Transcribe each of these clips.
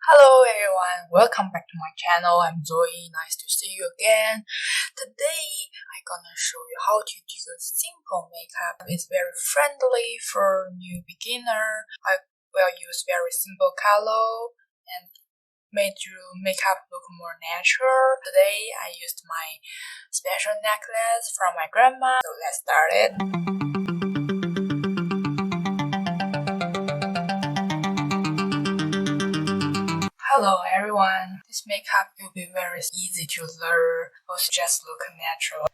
Hello everyone, welcome back to my channel. I'm Zoe, nice to see you again. Today I'm gonna show you how to do a simple makeup. It's very friendly for new beginner. I will use very simple color and made your makeup look more natural. Today I used my special necklace from my grandma, so let's start it. Hello everyone, this makeup will be very easy to learn, also just look natural.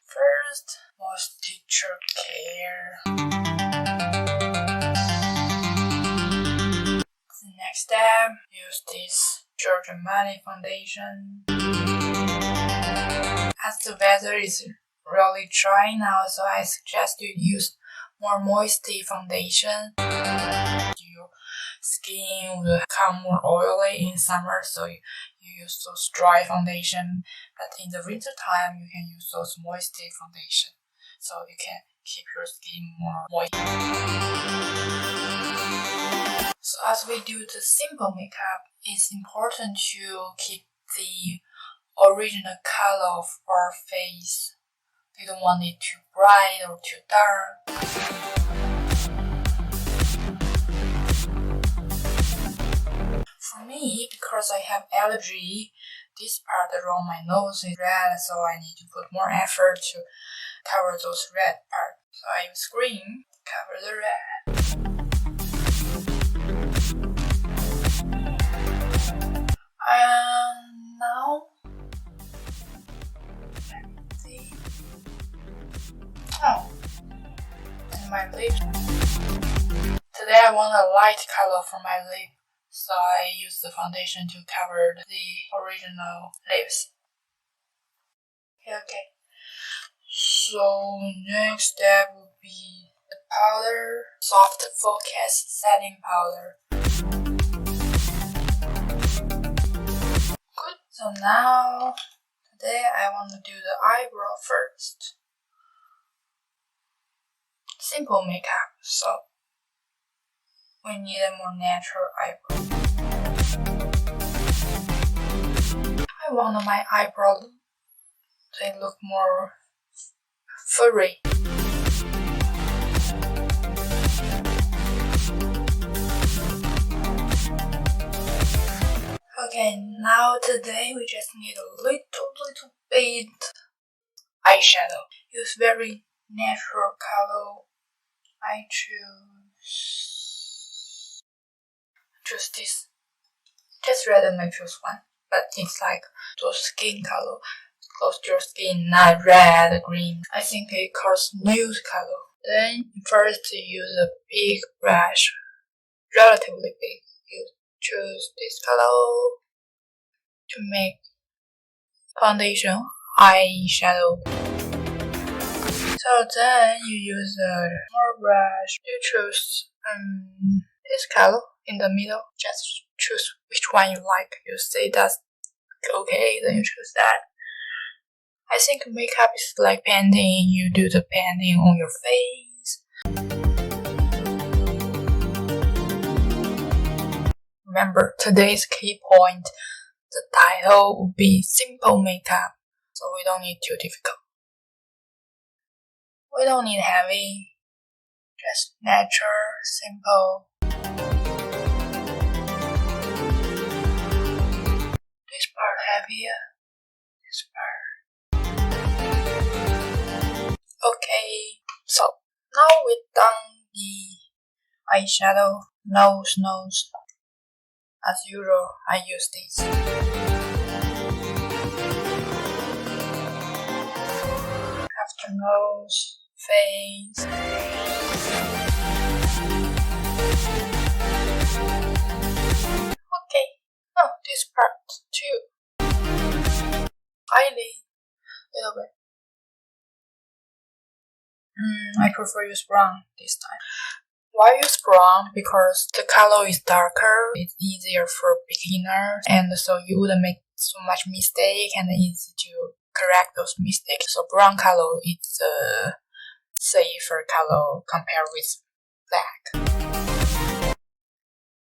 First, moisture care. The next step, use this Giorgio Armani foundation. As the weather is really dry now, so I suggest you use more moisty foundation. Your skin will become more oily in summer, so you use those dry foundation. But in the winter time, you can use those moisty foundation, so you can keep your skin more moist. So as we do the simple makeup, it's important to keep the original color of our face. We don't want it too bright or too dark. For me, because I have allergy, this part around my nose is red, so I need to put more effort to cover those red parts. So I use green to cover the red. And now, let me see. Oh, and my lips. Today I want a light color for my lip, so I use the foundation to cover the original lips. Okay. So next step will be the powder, soft focus setting powder. Good. So now, today I want to do the eyebrow first. Simple makeup, so we need a more natural eyebrow. I want my eyebrow to look more furry. Okay, now today we just need a little bit eyeshadow. Use very natural color. I choose this. Just randomly choose one, but it's like those skin color, close to your skin, not red, green. I think it calls nude color. Then first use a big brush, relatively big. You choose this color to make foundation eyeshadow. So then you use a small brush to choose this color in the middle. Just choose which one you like. You say that's okay, then you choose that. I think makeup is like painting. You do the painting on your face. Remember, today's key point, the title will be simple makeup, so we don't need too difficult. We don't need heavy, just natural, simple. This part heavier, this part. Okay, so now we're done the eyeshadow, nose. As usual, I use this. After nose, face. Okay, now this part too. Eyelid, little bit. I prefer use brown this time. Why use brown? Because the color is darker, it's easier for beginners, and so you wouldn't make so much mistake and easy to correct those mistakes. So brown color is a safer color compared with black.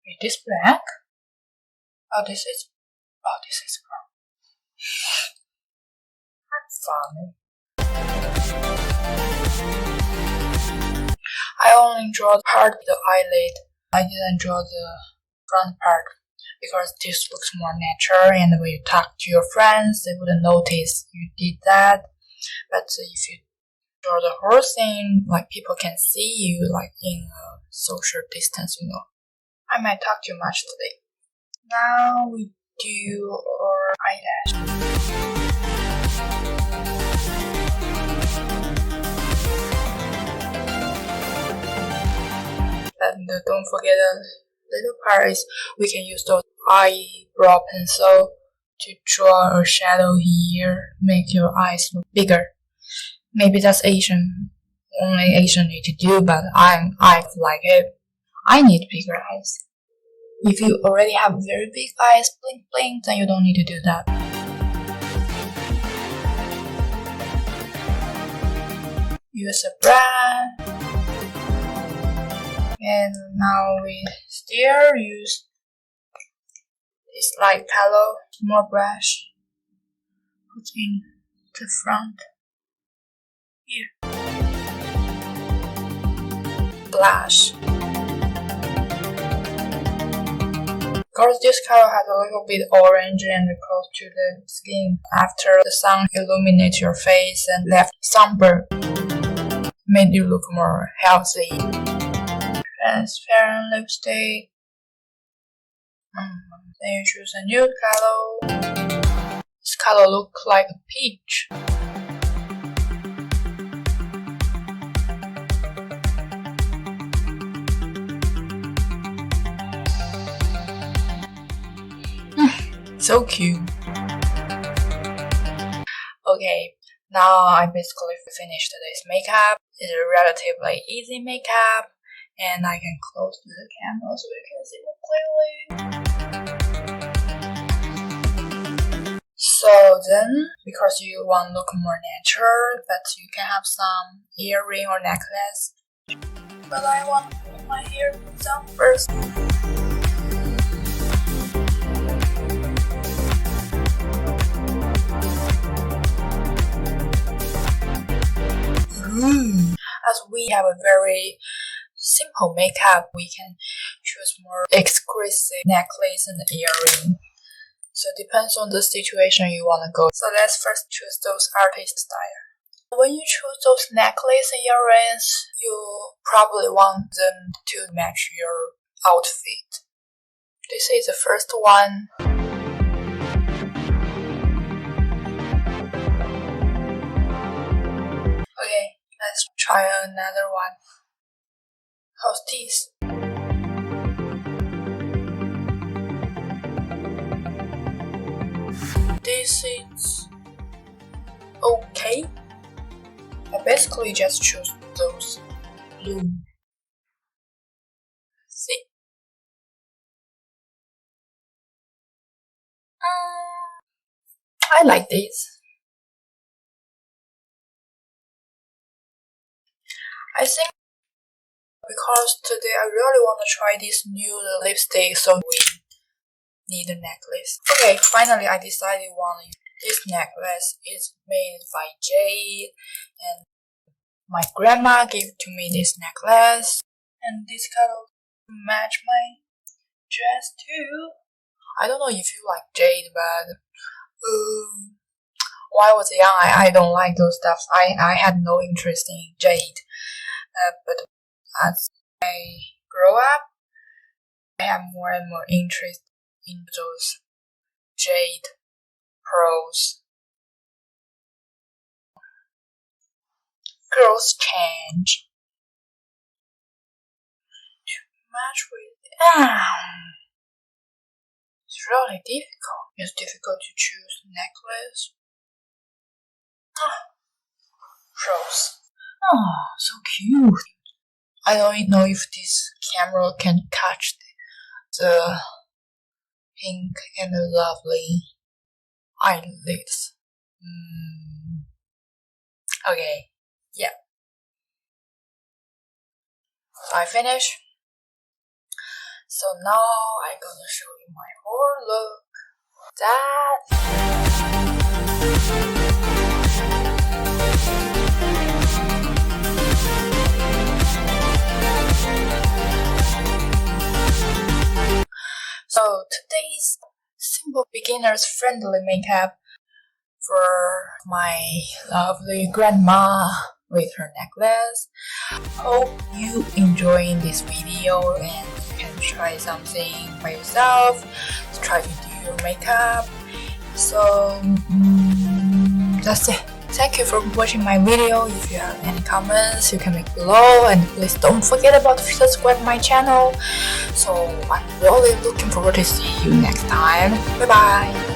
It is black? This is I'm funny. I only draw the part of the eyelid. I didn't draw the front part because this looks more natural, and when you talk to your friends, they wouldn't notice you did that. But if you draw the whole thing, like people can see you like in a social distance, you know. I might talk too much today. Now we do our eyelash. And don't forget a little part is we can use those eyebrow pencil to draw a shadow here, make your eyes look bigger. Maybe that's only Asian need to do, but I like it. I need bigger eyes. If you already have very big eyes, blink blink, then you don't need to do that. Use a brush. And now we still use this light color, small brush, put in the front here. Blush. Because this color has a little bit orange and close to the skin. After the sun illuminates your face and left sunburn, made you look more healthy. Transparent lipstick. Then you choose a nude color. This color looks like a peach. So cute. Okay, now I basically finished today's makeup. It's a relatively easy makeup, and I can close the camera so you can see more clearly. So then, because you want to look more natural, but you can have some earring or necklace. But I want to put my hair down first. As we have a very simple makeup, we can choose more exquisite necklace and earring. So it depends on the situation you want to go. So let's first choose those artist style. When you choose those necklace and earrings, you probably want them to match your outfit. This is the first one. Okay, let's try another one. How's this? This is okay. I basically just choose those blue. See? I like this. I think because today I really want to try this new lipstick, so we need a necklace. Okay, finally I decided this necklace is made by Jade, and my grandma gave to me this necklace, and this color match my dress too. I don't know if you like Jade, but when I was young, I don't like those stuff. I had no interest in Jade. But as I grow up, I have more and more interest in those jade pearls. Girls change to match with. It's really difficult. It's difficult to choose necklace. Pearls. Oh, so cute. I don't know if this camera can catch the pink and lovely eyelids. Okay, yeah. I finished. So now I'm gonna show you my whole look. that. So today's simple beginner's friendly makeup for my lovely grandma with her necklace. Hope you enjoying this video and you can try something by yourself. Try to do your makeup. So that's it. Thank you for watching my video. If you have any comments, you can make below, and please don't forget about to subscribe my channel. So I'm really looking forward to see you next time. Bye bye.